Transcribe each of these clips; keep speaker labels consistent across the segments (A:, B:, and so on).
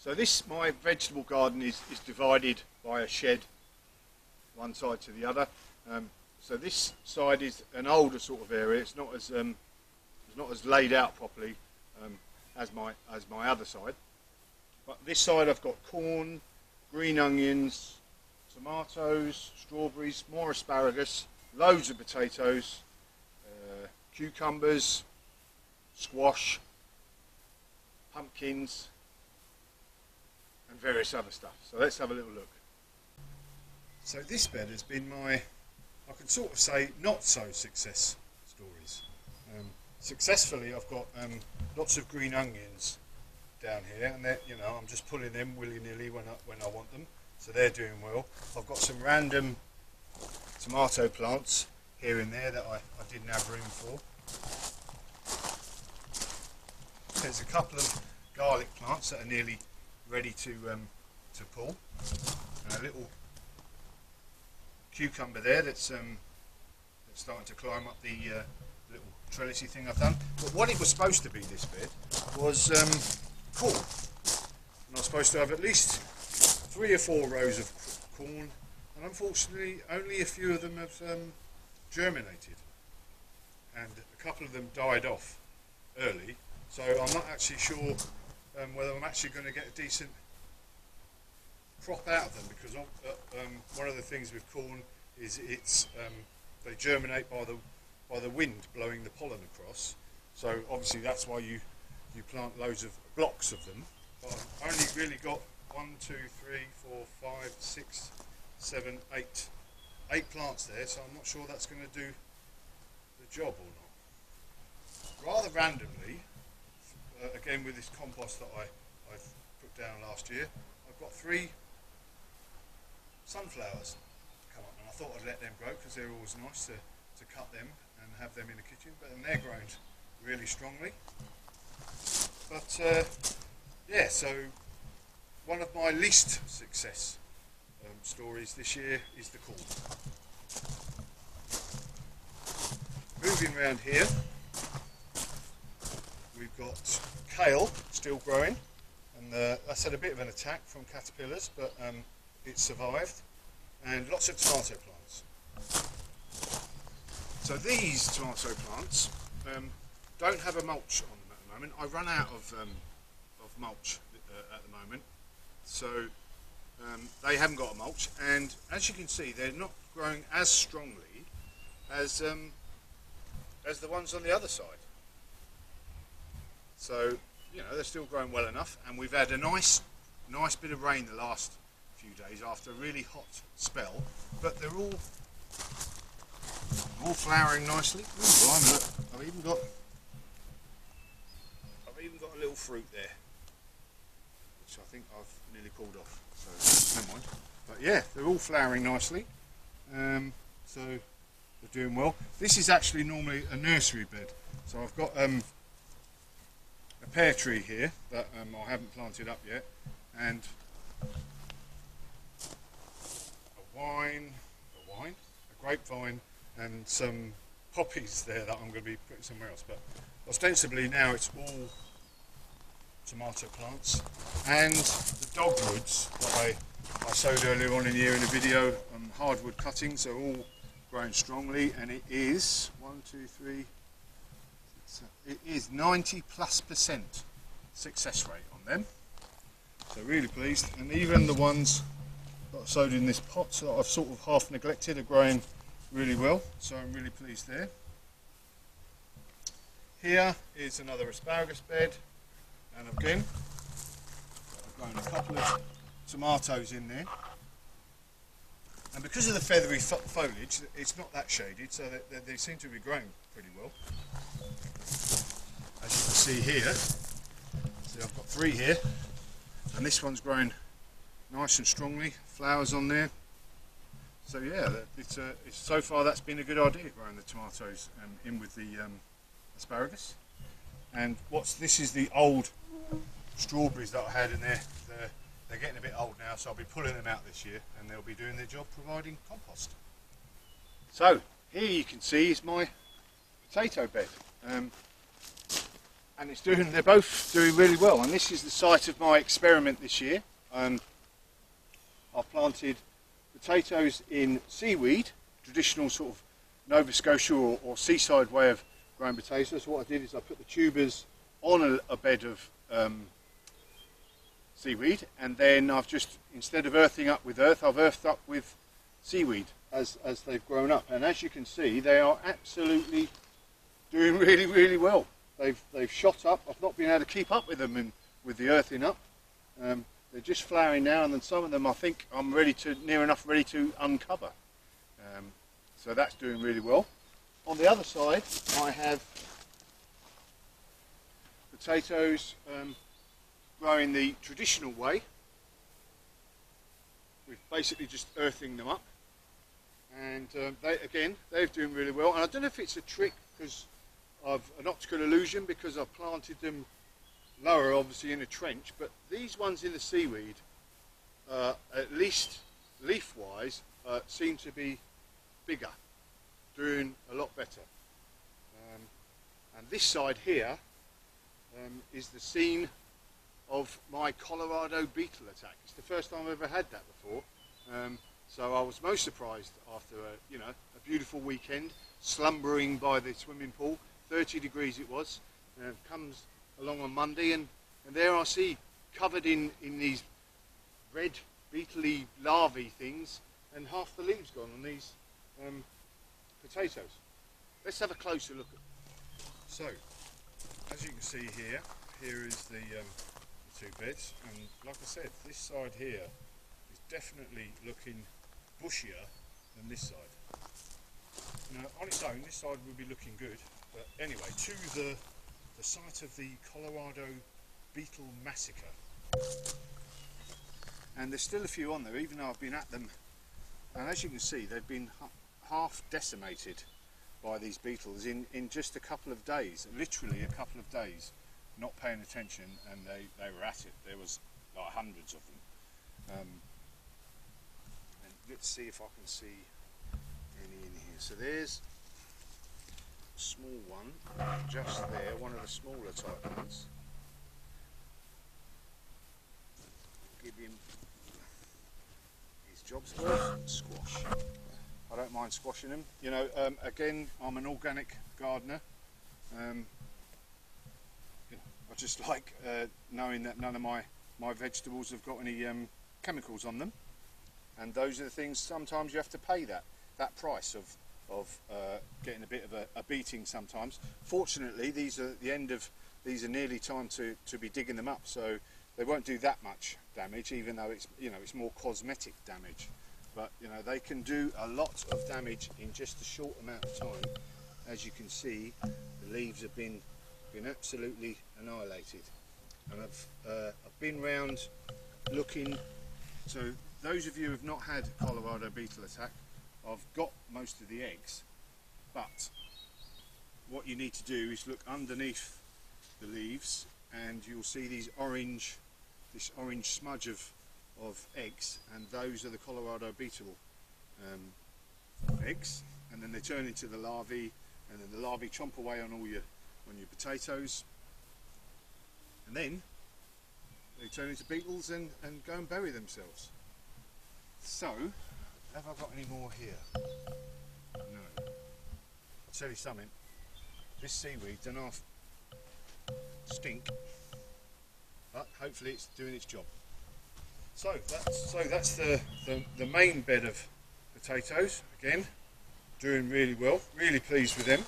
A: So this, my vegetable garden is divided by a shed, one side to the other. So this side is an older sort of area. It's not as laid out properly as my other side. But this side I've got corn, green onions, tomatoes, strawberries, more asparagus, loads of potatoes, cucumbers, squash, pumpkins, and various other stuff. So let's have a little look. So this bed has been my, I could sort of say, not so success stories. Successfully, I've got lots of green onions down here, and you know, I'm just pulling them willy-nilly when I want them, so they're doing well. I've got some random tomato plants here and there that I didn't have room for. There's a couple of garlic plants that are nearly ready to pull, and a little cucumber there that's starting to climb up the little trellisy thing I've done. But what it was supposed to be, this bed, was corn, and I was supposed to have at least 3 or 4 rows of corn, and unfortunately only a few of them have germinated, and a couple of them died off early, so I'm not actually sure whether I'm actually going to get a decent crop out of them, because one of the things with corn is they germinate by the wind blowing the pollen across. So obviously that's why you plant loads of blocks of them. But I've only really got 1, 2, 3, 4, 5, 6, 7, 8 plants there, so I'm not sure that's going to do the job or not. Rather randomly, again with this compost that I put down last year, I've got 3 sunflowers come up, and I thought I'd let them grow because they're always nice to cut them and have them in the kitchen, but then they're grown really strongly. But yeah, so one of my least success stories this year is the corn. Moving around here, we've got kale still growing, and that's had a bit of an attack from caterpillars, but it survived, and lots of tomato plants. So these tomato plants don't have a mulch on them at the moment. I run out of mulch at the moment, so they haven't got a mulch, and as you can see, they're not growing as strongly as the ones on the other side. So you know, they're still growing well enough, and we've had a nice bit of rain the last few days after a really hot spell, but they're all flowering nicely. Ooh, blimey, look, I've even got a little fruit there, which I think I've nearly pulled off, so never mind. But yeah, they're all flowering nicely, so they're doing well. This is actually normally a nursery bed, so I've got a pear tree here that I haven't planted up yet, and a grapevine, and some poppies there that I'm going to be putting somewhere else. But ostensibly now it's all tomato plants, and the dogwoods that I sowed earlier on in the year in a video, hardwood cuttings, are all growing strongly, and it is 1, 2, 3, it is 90+% success rate on them, so really pleased. And even the ones that I sowed in this pot, so that I've sort of half neglected, are growing really well, so I'm really pleased there. Here is another asparagus bed, and again I've grown a couple of tomatoes in there, and because of the feathery foliage it's not that shaded, so they seem to be growing pretty well. As you can see here, see I've got 3 here, and this one's growing nice and strongly, flowers on there. So yeah, it's so far that's been a good idea, growing the tomatoes in with the asparagus. And this is the old strawberries that I had in there. They're getting a bit old now, so I'll be pulling them out this year, and they'll be doing their job providing compost. So here you can see is my potato bed. and they're both doing really well. And this is the site of my experiment this year. I've planted potatoes in seaweed, traditional sort of Nova Scotia or seaside way of growing potatoes. So what I did is I put the tubers on a bed of seaweed, and then I've just, instead of earthing up with earth, I've earthed up with seaweed as they've grown up. And as you can see, they are absolutely doing really, really well. They've shot up. I've not been able to keep up with them with the earthing up. They're just flowering now, and then some of them I think I'm near enough ready to uncover. So that's doing really well. On the other side, I have potatoes growing the traditional way, with basically just earthing them up, and they're doing really well. And I don't know if it's a trick because of an optical illusion, because I've planted them lower, obviously in a trench, but these ones in the seaweed, at least leaf-wise, seem to be bigger, doing a lot better. And this side here is the scene of my Colorado Beetle attack. It's the first time I've ever had that before. So I was most surprised after a beautiful weekend, slumbering by the swimming pool. 30 degrees it was. Comes along on Monday, and there I see, covered in these red beetle-y larvae things, and half the leaves gone on these potatoes. Let's have a closer look at them. So, as you can see here is the two beds, and like I said, this side here is definitely looking bushier than this side. Now, on its own, this side would be looking good, but anyway, to the site of the Colorado Beetle massacre. And there's still a few on there, even though I've been at them. And as you can see, they've been half decimated by these beetles in just a couple of days, literally a couple of days, not paying attention, and they were at it. There was like hundreds of them. And let's see if I can see any in here. So there's a small one just there, one of the smaller type ones. Give him his job's worth. Squash. I don't mind squashing them. You know, again, I'm an organic gardener. I just like knowing that none of my vegetables have got any chemicals on them, and those are the things sometimes you have to pay that price of getting a bit of a beating sometimes. Fortunately, these are nearly time to be digging them up, so they won't do that much damage, even though it's more cosmetic damage. But they can do a lot of damage in just a short amount of time. As you can see, the leaves have been absolutely annihilated, and I've been round looking. So those of you who have not had Colorado Beetle attack, I've got most of the eggs, but what you need to do is look underneath the leaves, and you'll see this orange smudge of eggs, and those are the Colorado Beetle eggs, and then they turn into the larvae, and then the larvae chomp away on your potatoes, and then they turn into beetles and go and bury themselves. So, have I got any more here? No. I'll tell you something, this seaweed don't half stink, but hopefully it's doing its job. So that's the main bed of potatoes, again, doing really well, really pleased with them.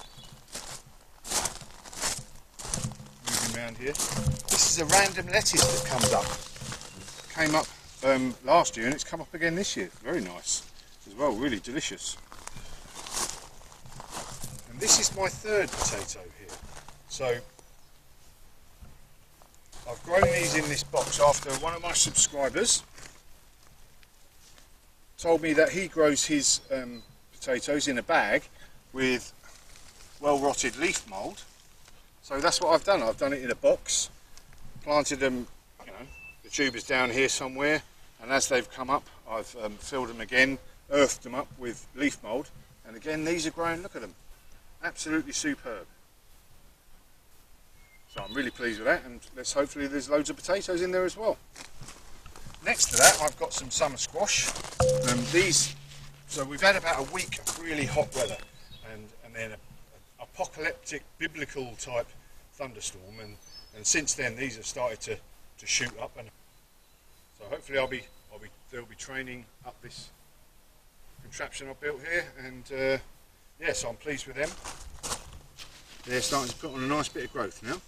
A: Moving around here. This is a random lettuce that comes up. Came up last year, and it's come up again this year. Very nice as well, really delicious. And this is my third potato here. So I've grown these in this box after one of my subscribers told me that he grows his potatoes in a bag with well-rotted leaf mould. So that's what I've done. I've done it in a box, planted them, the tubers down here somewhere, and as they've come up, I've filled them again, earthed them up with leaf mould, and again these are growing. Look at them, absolutely superb. So I'm really pleased with that, and hopefully there's loads of potatoes in there as well. Next to that, I've got some summer squash. So we've had about a week of really hot weather, and then an apocalyptic, biblical type thunderstorm, and since then these have started to shoot up, and so hopefully they'll be training up this contraption I've built here, and yeah, so I'm pleased with them. They're starting to put on a nice bit of growth now.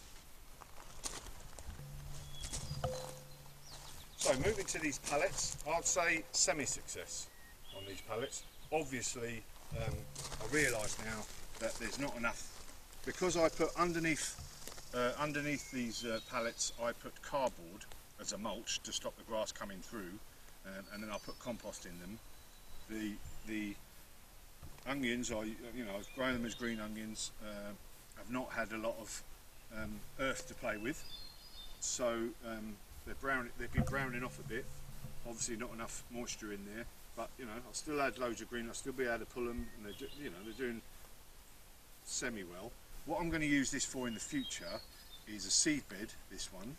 A: So moving to these pallets, I'd say semi-success on these pallets. Obviously, I realise now that there's not enough, because I put underneath these pallets, I put cardboard as a mulch to stop the grass coming through, and then I put compost in them. The onions, I've grown them as green onions, have not had a lot of earth to play with, so they've been browning off a bit. Obviously not enough moisture in there, but I'll still add loads of green. I'll still be able to pull them, and they're doing semi well. What I'm going to use this for in the future is a seed bed, this one,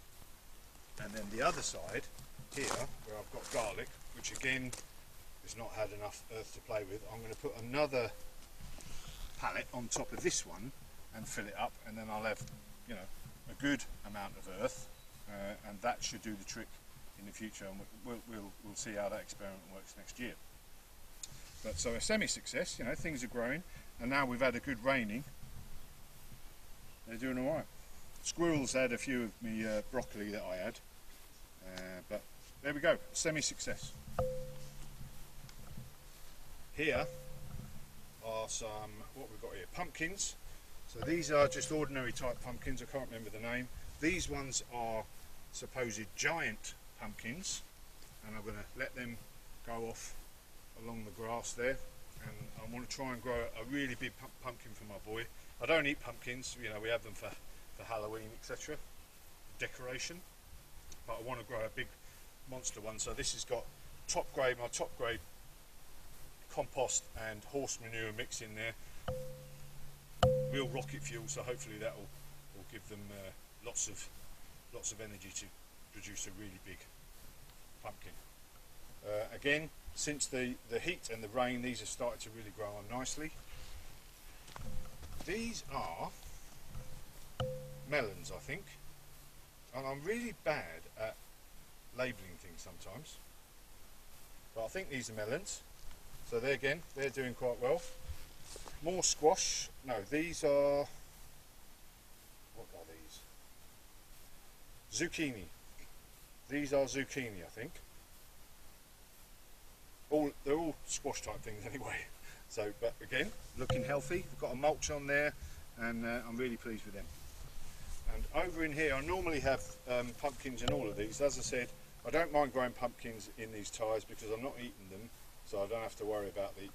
A: and then the other side here where I've got garlic, which again has not had enough earth to play with. I'm going to put another pallet on top of this one and fill it up, and then I'll have a good amount of earth, and that should do the trick in the future, and we'll see how that experiment works next year. But so a semi-success, things are growing, and now we've had a good raining, they're doing all right. Squirrels had a few of me broccoli that I had, but there we go, semi-success. Here are some, what we've got here, pumpkins. So these are just ordinary type pumpkins, I can't remember the name. These ones are supposed giant pumpkins, and I'm going to let them go off along the grass there, and I want to try and grow a really big pumpkin for my boy. I don't eat pumpkins, we have them for Halloween, etc., decoration, but I want to grow a big monster one. So this has got my top grade compost and horse manure mix in there, real rocket fuel, so hopefully that will give them lots of energy to produce a really big pumpkin. Again, since the heat and the rain, these have started to really grow on nicely. These are melons, I think, and I'm really bad at labelling things sometimes, but I think these are melons. So they're doing quite well. More squash. No, these are, what are these? Zucchini. These are zucchini, I think. They're all squash type things anyway. So, but again, looking healthy. We've got a mulch on there, and I'm really pleased with them. And over in here, I normally have pumpkins in all of these. As I said, I don't mind growing pumpkins in these ties because I'm not eating them, so I don't have to worry about the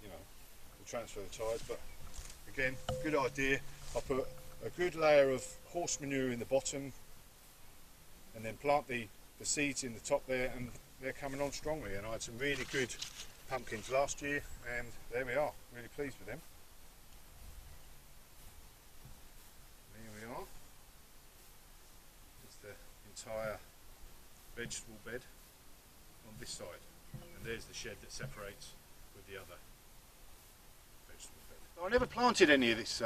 A: transfer of the ties. But again, good idea. I put a good layer of horse manure in the bottom, and then plant the seeds in the top there, and they're coming on strongly. And I had some really good pumpkins last year, and there we are. Really pleased with them. There we are. It's the entire vegetable bed on this side, and there's the shed that separates with the other vegetable bed. So I never planted any of this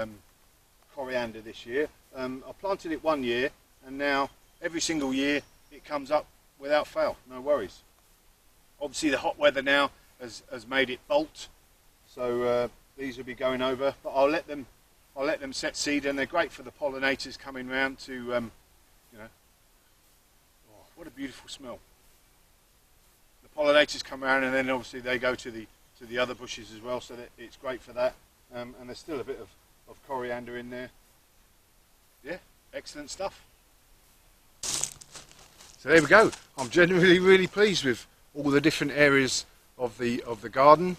A: coriander this year. I planted it one year, and now every single year it comes up without fail, no worries. Obviously the hot weather now has made it bolt, so these will be going over, but I'll let them set seed, and they're great for the pollinators coming round to oh, what a beautiful smell. The pollinators come around, and then obviously they go to the other bushes as well, so that it's great for that. And there's still a bit of coriander in there. Yeah, excellent stuff. So there we go. I'm genuinely really pleased with all the different areas of the garden.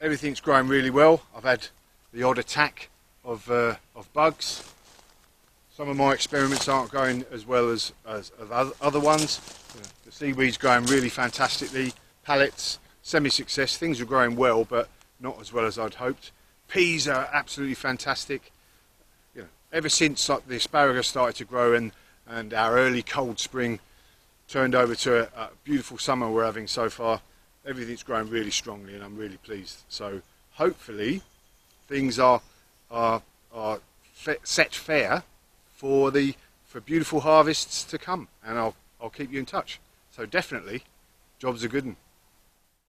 A: Everything's growing really well. I've had the odd attack of bugs. Some of my experiments aren't going as well as other ones. The seaweed's growing really fantastically. Pallets, semi-success. Things are growing well, but not as well as I'd hoped. Peas are absolutely fantastic. ever since the asparagus started to grow and our early cold spring turned over to a beautiful summer we're having so far, everything's growing really strongly and I'm really pleased. So hopefully things are set fair for beautiful harvests to come, and I'll keep you in touch. So definitely, job's a good one.